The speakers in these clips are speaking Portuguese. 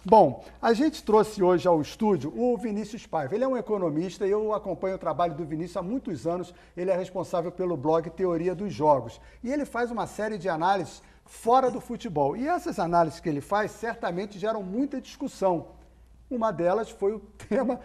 Bom, a gente trouxe hoje ao estúdio o Vinícius Paiva. Ele é um economista e eu acompanho o trabalho do Vinícius há muitos anos. Ele é responsável pelo blog Teoria dos Jogos. E ele faz uma série de análises fora do futebol. E essas análises que ele faz certamente geram muita discussão. Uma delas foi o tema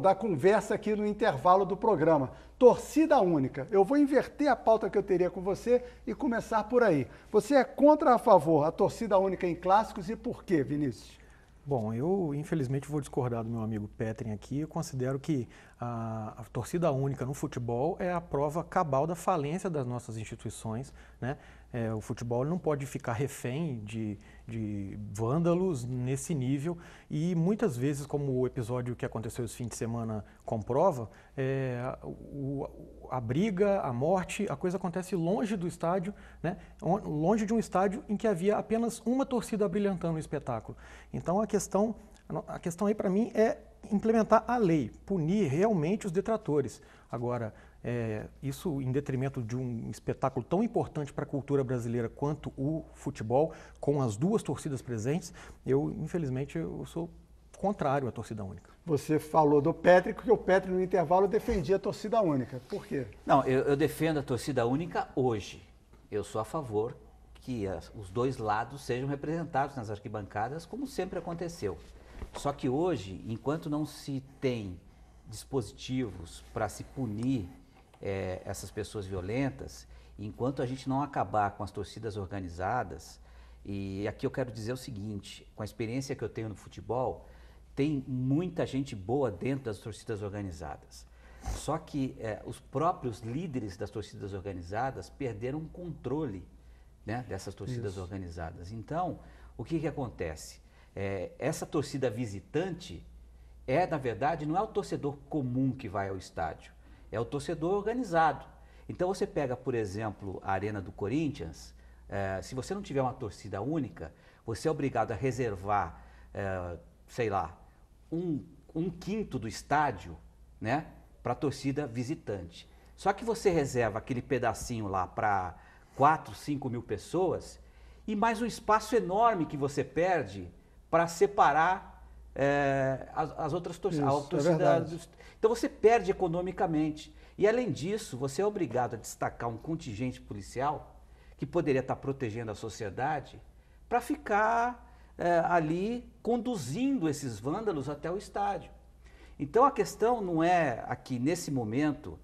da conversa aqui no intervalo do programa. Torcida única. Eu vou inverter a pauta que eu teria com você e começar por aí. Você é contra ou a favor a torcida única em clássicos e por quê, Vinícius? Bom, eu infelizmente vou discordar do meu amigo Petrin aqui. Eu considero que a torcida única no futebol é a prova cabal da falência das nossas instituições, né? O futebol não pode ficar refém de vândalos nesse nível e muitas vezes, como o episódio que aconteceu esse fim de semana comprova, a briga, a morte, a coisa acontece longe do estádio, né? Longe de um estádio em que havia apenas uma torcida brilhantando o espetáculo. Então a questão aí para mim é implementar a lei, punir realmente os detratores. Agora, isso em detrimento de um espetáculo tão importante para a cultura brasileira quanto o futebol, com as duas torcidas presentes, infelizmente, eu sou contrário à torcida única. Você falou do Petri, que o Petri no intervalo defendia a torcida única. Por quê? Não, eu defendo a torcida única hoje. Eu sou a favor que os dois lados sejam representados nas arquibancadas, como sempre aconteceu. Só que hoje, enquanto não se tem dispositivos para se punir essas pessoas violentas, enquanto a gente não acabar com as torcidas organizadas, e aqui eu quero dizer o seguinte, com a experiência que eu tenho no futebol, tem muita gente boa dentro das torcidas organizadas. Só que os próprios líderes das torcidas organizadas perderam o controle, né, dessas torcidas organizadas. Então, o que acontece? Essa torcida visitante na verdade, não é o torcedor comum que vai ao estádio, é o torcedor organizado. Então você pega, por exemplo, a Arena do Corinthians, se você não tiver uma torcida única, você é obrigado a reservar, sei lá, um quinto do estádio, né, para a torcida visitante. Só que você reserva aquele pedacinho lá para 4, 5 mil pessoas e mais um espaço enorme que você perde para separar as outras torcidas. Então você perde economicamente. E além disso, você é obrigado a destacar um contingente policial que poderia estar protegendo a sociedade para ficar ali conduzindo esses vândalos até o estádio. Então a questão não é aqui nesse momento,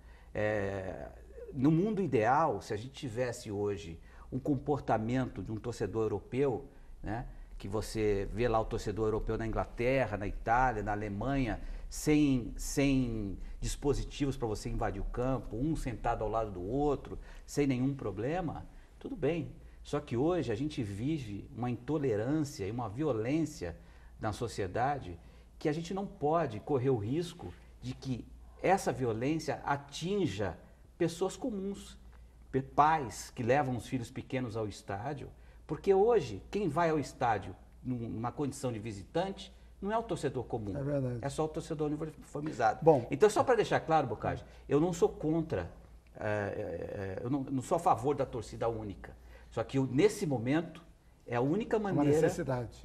no mundo ideal, se a gente tivesse hoje um comportamento de um torcedor europeu, né? Que você vê lá o torcedor europeu na Inglaterra, na Itália, na Alemanha, sem dispositivos para você invadir o campo, um sentado ao lado do outro, sem nenhum problema, tudo bem. Só que hoje a gente vive uma intolerância e uma violência na sociedade que a gente não pode correr o risco de que essa violência atinja pessoas comuns, pais que levam os filhos pequenos ao estádio. Porque hoje, quem vai ao estádio numa condição de visitante, não é o torcedor comum, é só o torcedor uniformizado. Bom, então, só para deixar claro, Bocage, eu não sou contra, eu não sou a favor da torcida única. Só que nesse momento, é a única maneira... Uma necessidade.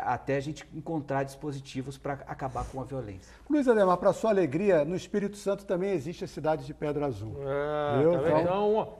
Até a gente encontrar dispositivos para acabar com a violência. Luiz Ademar, para sua alegria, no Espírito Santo também existe a cidade de Pedra Azul.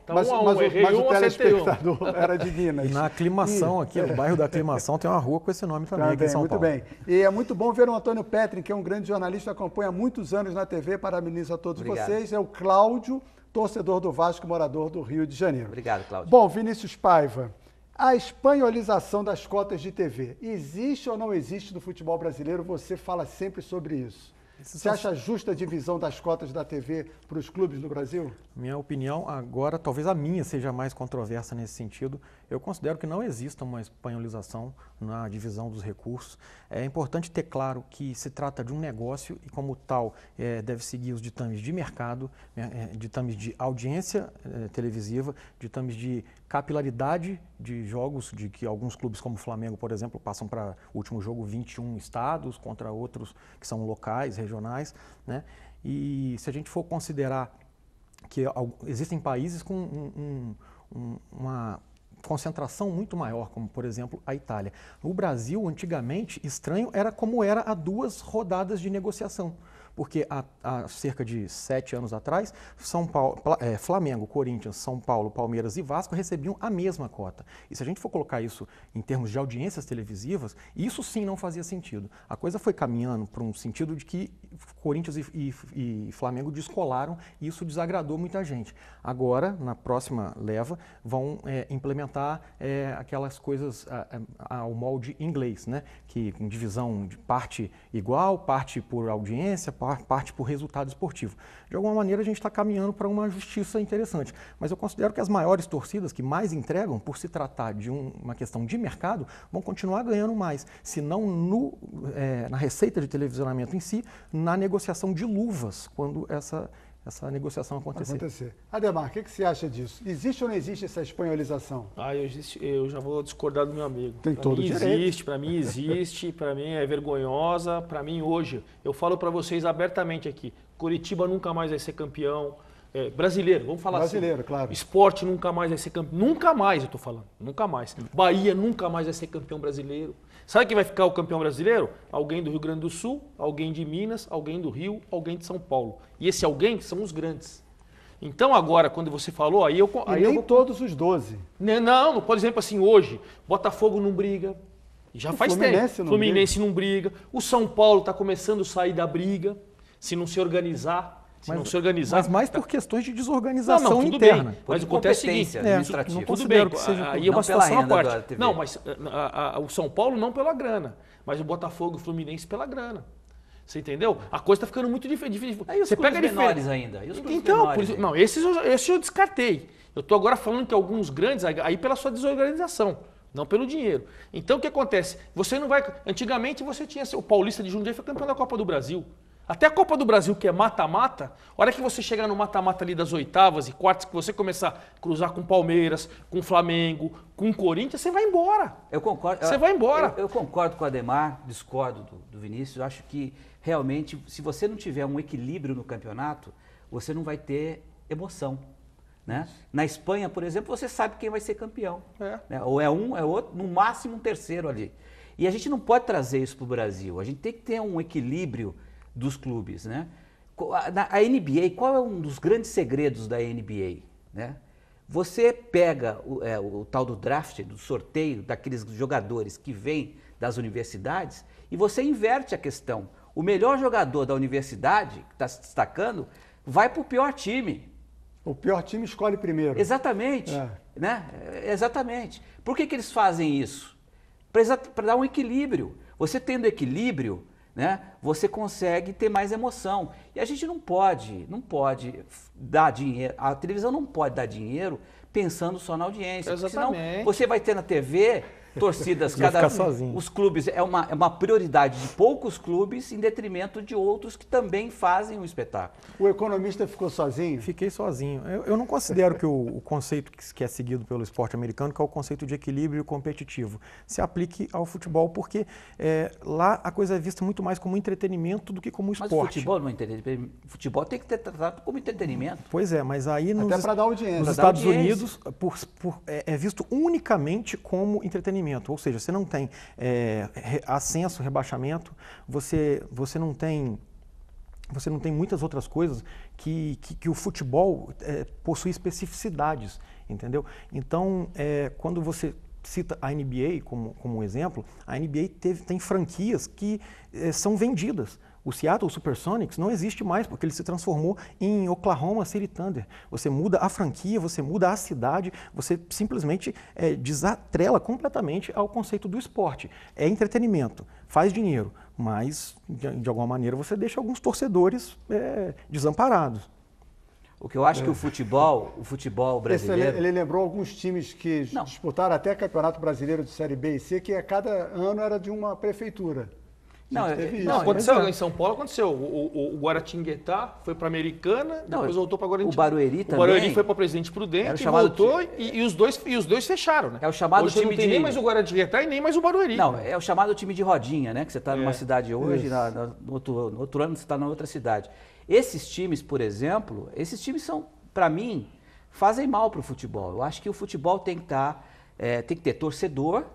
Mas o telespectador era de Minas. E na aclimação aqui, no bairro da aclimação, tem uma rua com esse nome também aqui em São Paulo. Muito bem. E é muito bom ver o Antônio Petrin, que é um grande jornalista, acompanha há muitos anos na TV, parabenizo a todos vocês. É o Cláudio, torcedor do Vasco, morador do Rio de Janeiro. Obrigado, Cláudio. Bom, Vinícius Paiva, a espanholização das cotas de TV, existe ou não existe no futebol brasileiro? Você fala sempre sobre isso. Você acha justa a divisão das cotas da TV para os clubes no Brasil? Minha opinião agora, talvez a minha seja mais controversa nesse sentido. Eu considero que não exista uma espanholização na divisão dos recursos. É importante ter claro que se trata de um negócio e, como tal, deve seguir os ditames de mercado, ditames de audiência televisiva, ditames de capilaridade de jogos, de que alguns clubes como o Flamengo, por exemplo, passam para o último jogo 21 estados contra outros que são locais, regionais, né? E se a gente for considerar que existem países com uma concentração muito maior, como por exemplo a Itália. No Brasil, antigamente, estranho era como era há 2 rodadas de negociação. Porque há cerca de 7 anos atrás, Flamengo, Corinthians, São Paulo, Palmeiras e Vasco recebiam a mesma cota. E se a gente for colocar isso em termos de audiências televisivas, isso sim não fazia sentido. A coisa foi caminhando para um sentido de que Corinthians e Flamengo descolaram e isso desagradou muita gente. Agora, na próxima leva, vão implementar aquelas coisas ao molde inglês, né? Que com divisão de parte igual, parte por audiência, parte por resultado esportivo. De alguma maneira, a gente está caminhando para uma justiça interessante. Mas eu considero que as maiores torcidas que mais entregam, por se tratar de uma questão de mercado, vão continuar ganhando mais, se não na receita de televisionamento em si, na negociação de luvas, quando essa negociação acontecer. Ademar, o que você acha disso? Existe ou não existe essa espanholização? Eu já vou discordar do meu amigo. Tem todo direito. Para mim existe, para mim é vergonhosa, para mim hoje, eu falo para vocês abertamente aqui, Coritiba nunca mais vai ser campeão, brasileiro, vamos falar brasileiro, assim. Claro. Sport nunca mais vai ser campeão, nunca mais eu tô falando, nunca mais. Bahia nunca mais vai ser campeão brasileiro. Sabe quem vai ficar o campeão brasileiro? Alguém do Rio Grande do Sul, alguém de Minas, alguém do Rio, alguém de São Paulo. E esse alguém são os grandes. Então agora, quando você falou, nem todos os 12. Não, por exemplo, assim, hoje, Botafogo não briga. Já faz tempo. Fluminense não briga. O São Paulo está começando a sair da briga, se não se organizar. Mas mais por questões de desorganização interna. Bem, mas acontece o seguinte, tudo bem, que seja, aí é uma situação à parte. Não, mas o São Paulo não pela grana, mas o Botafogo e o Fluminense pela grana. Você entendeu? A coisa está ficando muito difícil. Aí os clubes menores ainda. Então, esses eu descartei. Eu estou agora falando que alguns grandes, aí pela sua desorganização, não pelo dinheiro. Então o que acontece? Você não vai. Antigamente você tinha. O Paulista de Jundiaí foi campeão da Copa do Brasil. Até a Copa do Brasil, que é mata-mata, a hora que você chegar no mata-mata ali das oitavas e quartas, que você começar a cruzar com Palmeiras, com Flamengo, com Corinthians, você vai embora. Eu concordo. Você vai embora. Eu concordo com o Ademar, discordo do Vinícius. Eu acho que realmente, se você não tiver um equilíbrio no campeonato, você não vai ter emoção. Né? Na Espanha, por exemplo, você sabe quem vai ser campeão. Né? Ou é um, é outro, no máximo um terceiro ali. E a gente não pode trazer isso para o Brasil. A gente tem que ter um equilíbrio dos clubes, né? A NBA, qual é um dos grandes segredos da NBA, né? Você pega o tal do draft, do sorteio daqueles jogadores que vêm das universidades e você inverte a questão. O melhor jogador da universidade, que está se destacando, vai para o pior time. O pior time escolhe primeiro. Exatamente. Né? Exatamente. Por que eles fazem isso? Para dar um equilíbrio. Você tendo equilíbrio, né, você consegue ter mais emoção. E a gente não pode dar dinheiro, a televisão não pode dar dinheiro pensando só na audiência. Exatamente. Senão você vai ter na TV torcidas, os clubes, é uma prioridade de poucos clubes em detrimento de outros que também fazem um espetáculo. O economista ficou sozinho? Fiquei sozinho. Eu não considero que o conceito que é seguido pelo esporte americano, que é o conceito de equilíbrio competitivo, se aplique ao futebol, porque lá a coisa é vista muito mais como entretenimento do que como esporte. Mas o futebol não é entretenimento. O futebol tem que ser tratado como entretenimento. Pois é, mas aí até para dar audiência. Nos Estados Unidos é visto unicamente como entretenimento. Ou seja, você não tem ascenso, rebaixamento, você não tem muitas outras coisas que o futebol possui especificidades, entendeu? Então, quando você cita a NBA como um exemplo, a NBA tem franquias que são vendidas. O Seattle Supersonics não existe mais, porque ele se transformou em Oklahoma City Thunder. Você muda a franquia, você muda a cidade, você simplesmente desatrela completamente ao conceito do esporte. É entretenimento, faz dinheiro, mas de alguma maneira você deixa alguns torcedores desamparados. O que eu acho que o futebol brasileiro... Ele lembrou alguns times que disputaram até Campeonato Brasileiro de Série B e C, que a cada ano era de uma prefeitura. Aconteceu em São Paulo, aconteceu. O Guaratinguetá foi para a Americana, depois voltou para Guarani. O Barueri também. O Barueri foi para Presidente Prudente e voltou, e os dois fecharam, né? É o chamado hoje time não tem nem mais o Guaratinguetá e nem mais o Barueri. Não, é o chamado time de rodinha, né? Que você está numa cidade hoje, no outro ano você está na outra cidade. Esses times, por exemplo, são, para mim, fazem mal para o futebol. Eu acho que o futebol tem que estar tem que ter torcedor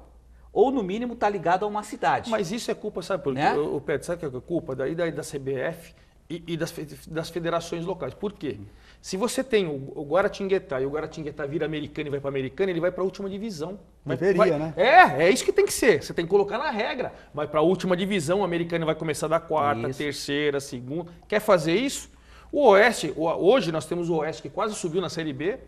ou, no mínimo, estar ligado a uma cidade. Mas isso é culpa, sabe por quê? Né? O Pedro, sabe o que é culpa? Daí da CBF e das federações locais. Por quê? Se você tem o Guaratinguetá e o Guaratinguetá vira americano e vai para americana, ele vai para a última divisão. Deveria, né? É isso que tem que ser. Você tem que colocar na regra. Vai para a última divisão, o americano vai começar da quarta, terceira, segunda. Quer fazer isso? O Oeste, hoje nós temos o Oeste que quase subiu na Série B,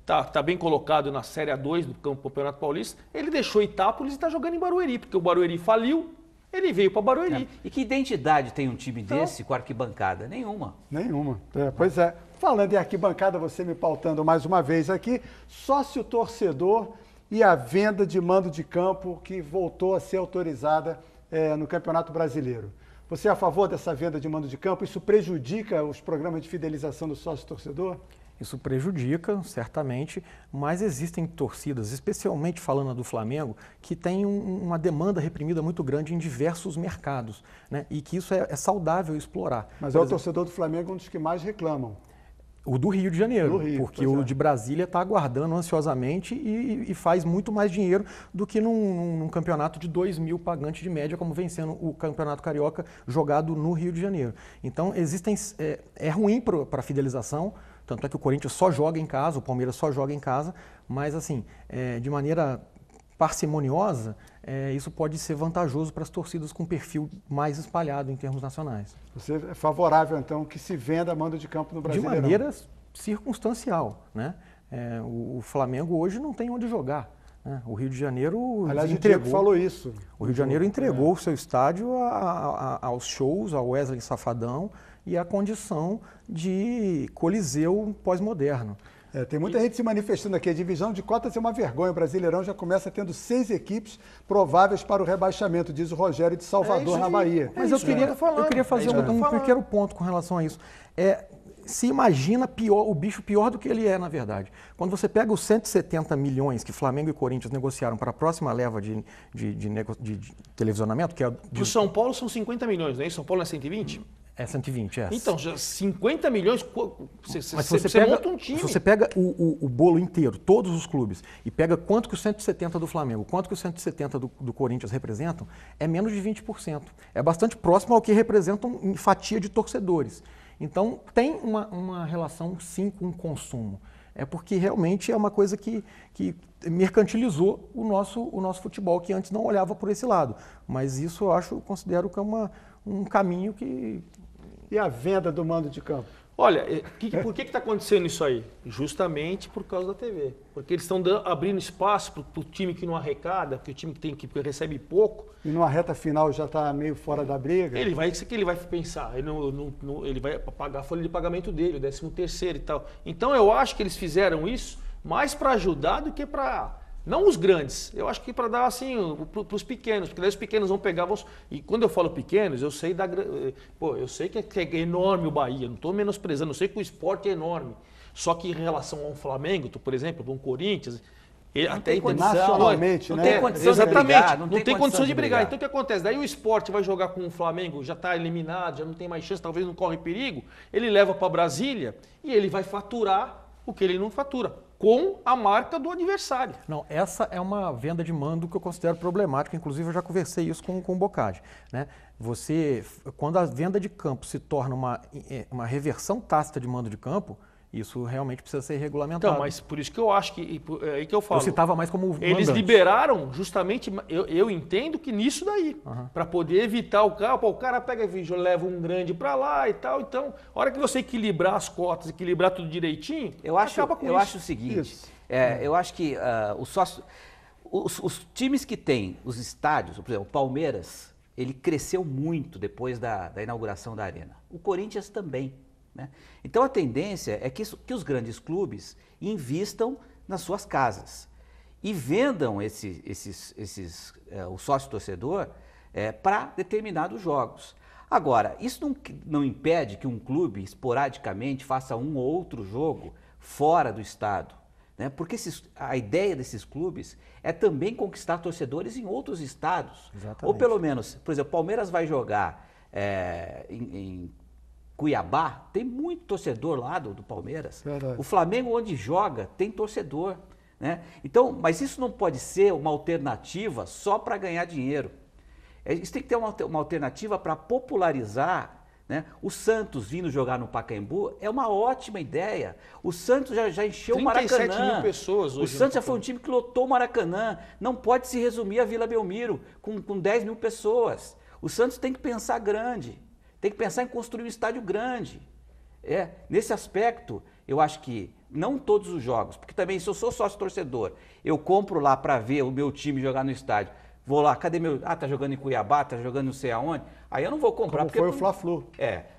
tá bem colocado na Série A2 do Campeonato Paulista. Ele deixou Itápolis e está jogando em Barueri, porque o Barueri faliu, ele veio para Barueri. E que identidade tem um time desse com arquibancada? Nenhuma. Nenhuma. Pois é. Falando em arquibancada, você me pautando mais uma vez aqui, sócio-torcedor e a venda de mando de campo que voltou a ser autorizada no Campeonato Brasileiro. Você é a favor dessa venda de mando de campo? Isso prejudica os programas de fidelização do sócio-torcedor? Isso prejudica, certamente, mas existem torcidas, especialmente falando do Flamengo, que tem uma demanda reprimida muito grande em diversos mercados, né? E que isso é saudável explorar. Mas o torcedor do Flamengo um dos que mais reclamam. O do Rio de Janeiro, porque o é. de Brasília está aguardando ansiosamente e faz muito mais dinheiro do que num campeonato de 2.000 pagantes de média, como vem sendo o Campeonato Carioca jogado no Rio de Janeiro. Então, é ruim para a fidelização, tanto é que o Corinthians só joga em casa, o Palmeiras só joga em casa, mas assim, de maneira parcimoniosa, isso pode ser vantajoso para as torcidas com perfil mais espalhado em termos nacionais. Você é favorável, então, que se venda mando de campo no Brasileirão? De maneira circunstancial, né? O Flamengo hoje não tem onde jogar, né? O Rio de Janeiro Aliás, entregou. o Diego falou isso. O Rio de Janeiro entregou o seu estádio aos shows, ao Wesley Safadão e à condição de coliseu pós-moderno. Tem muita gente se manifestando aqui. A divisão de cotas é uma vergonha. O Brasileirão já começa tendo 6 equipes prováveis para o rebaixamento, diz o Rogério de Salvador, na Bahia. Mas eu queria fazer um pequeno ponto com relação a isso. Se imagina o bicho pior do que ele é, na verdade. Quando você pega os 170 milhões que Flamengo e Corinthians negociaram para a próxima leva de televisionamento, que é... Para o São Paulo são 50 milhões, não é isso? São Paulo é 120? É 120, é. Então, já 50 milhões, você monta um time. Se você pega o bolo inteiro, todos os clubes, e pega quanto que os 170 do Flamengo, quanto que os 170 do Corinthians representam, é menos de 20%. É bastante próximo ao que representam em fatia de torcedores. Então, tem uma relação, sim, com o consumo. É porque realmente é uma coisa que mercantilizou o nosso futebol, que antes não olhava por esse lado. Mas isso eu considero que é um caminho que... E a venda do mando de campo? Olha, por que está acontecendo isso aí? Justamente por causa da TV. Porque eles estão abrindo espaço para o time que não arrecada, porque o time que recebe pouco. E numa reta final já está meio fora da briga? Isso que ele vai pensar. Ele vai pagar a folha de pagamento dele, o 13º e tal. Então eu acho que eles fizeram isso mais para ajudar do que para... Não os grandes, eu acho que para dar assim para os pequenos, porque daí os pequenos vão pegar, e quando eu falo pequenos, eu sei eu sei que é enorme o Bahia, não estou menosprezando, eu sei que o esporte é enorme, só que em relação a um Flamengo, por exemplo, a um Corinthians, até condição, nacionalmente, não tem condição exatamente, de brigar, não tem condição de brigar. Então o que acontece? Daí o esporte vai jogar com o Flamengo, já está eliminado, já não tem mais chance, talvez não corre perigo, ele leva para Brasília e ele vai faturar o que ele não fatura, com a marca do adversário. Não, essa é uma venda de mando que eu considero problemática, inclusive eu já conversei isso com o Boccadi, né? Quando a venda de campo se torna uma reversão tácita de mando de campo, isso realmente precisa ser regulamentado. Então, mas por isso que eu acho que aí que eu falo. Eu citava mais como mandante. Eles liberaram justamente, eu entendo que nisso daí, para poder evitar o cara pega e leva um grande para lá e tal, então, a hora que você equilibrar as cotas, equilibrar tudo direitinho, acaba com isso. Eu acho o seguinte, eu acho que os times que têm os estádios, por exemplo, o Palmeiras, ele cresceu muito depois da inauguração da Arena. O Corinthians também. Né? Então a tendência é que os grandes clubes invistam nas suas casas e vendam o sócio-torcedor para determinados jogos. Agora, isso não impede que um clube esporadicamente faça um ou outro jogo fora do estado, né? Porque a ideia desses clubes é também conquistar torcedores em outros estados. Exatamente. Ou pelo menos, por exemplo, o Palmeiras vai jogar em Cuiabá, tem muito torcedor lá do Palmeiras. Verdade. O Flamengo, onde joga, tem torcedor. né? Então, mas isso não pode ser uma alternativa só para ganhar dinheiro. Isso tem que ter uma alternativa para popularizar, né? O Santos vindo jogar no Pacaembu é uma ótima ideia. O Santos já encheu o Maracanã. 37 mil pessoas hoje. O Santos já foi um time que lotou o Maracanã. Não pode se resumir a Vila Belmiro com 10 mil pessoas. O Santos tem que pensar grande. Tem que pensar em construir um estádio grande. Nesse aspecto, eu acho que não todos os jogos, porque também se eu sou sócio torcedor, eu compro lá para ver o meu time jogar no estádio. Vou lá, cadê meu... tá jogando em Cuiabá, tá jogando não sei aonde. Aí eu não vou comprar. Como porque foi o Fla-Flu.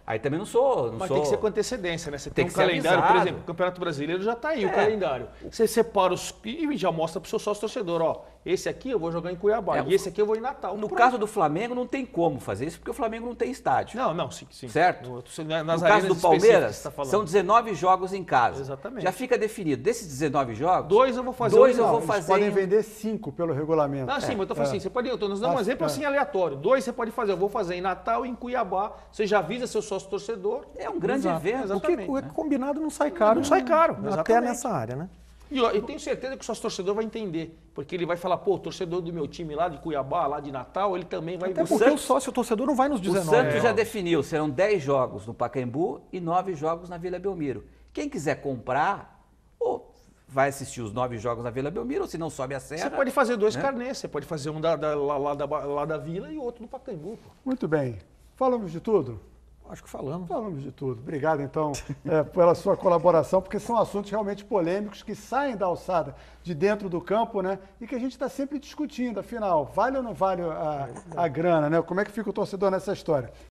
Aí também não sou... Mas tem que ser com antecedência, né? Você tem um que ser calendário, avisado. por exemplo, o Campeonato Brasileiro já está aí, o calendário. Você separa os... e já mostra para o seu sócio torcedor, ó, esse aqui eu vou jogar em Cuiabá, e esse aqui eu vou em Natal. No caso do Flamengo não tem como fazer isso, porque o Flamengo não tem estádio. Não, sim. Certo? Nas no caso do Palmeiras, tá são 19 jogos em casa. Exatamente. Já fica definido. Desses 19 jogos, 2 eu vou fazer. Dois eu não, vou Eles fazer. podem vender 5 pelo regulamento. Sim, mas eu tô falando assim, você pode, eu tô dando um exemplo assim aleatório. 2 você pode fazer, eu vou fazer em Natal e em Cuiabá. Você já avisa seu sócio torcedor. É um grande evento. Porque o combinado não sai caro. Não sai caro, Até exatamente. nessa área, né? E eu tenho certeza que o sócio torcedor vai entender. Porque ele vai falar, pô, o torcedor do meu time lá de Cuiabá, lá de Natal, ele também vai... Até porque o sócio torcedor não vai nos 19. O Santos já definiu, serão 10 jogos no Pacaembu e 9 jogos na Vila Belmiro. Quem quiser comprar, ou vai assistir os 9 jogos na Vila Belmiro, ou se não sobe a serra... Você pode fazer 2 carnês, você pode fazer um lá da Vila e outro no Pacaembu. Pô. Muito bem. Falamos de tudo? Acho que falamos. Falamos de tudo. Obrigado, então, pela sua colaboração, porque são assuntos realmente polêmicos que saem da alçada de dentro do campo, né? E que a gente está sempre discutindo, afinal, vale ou não vale a grana, né? Como é que fica o torcedor nessa história?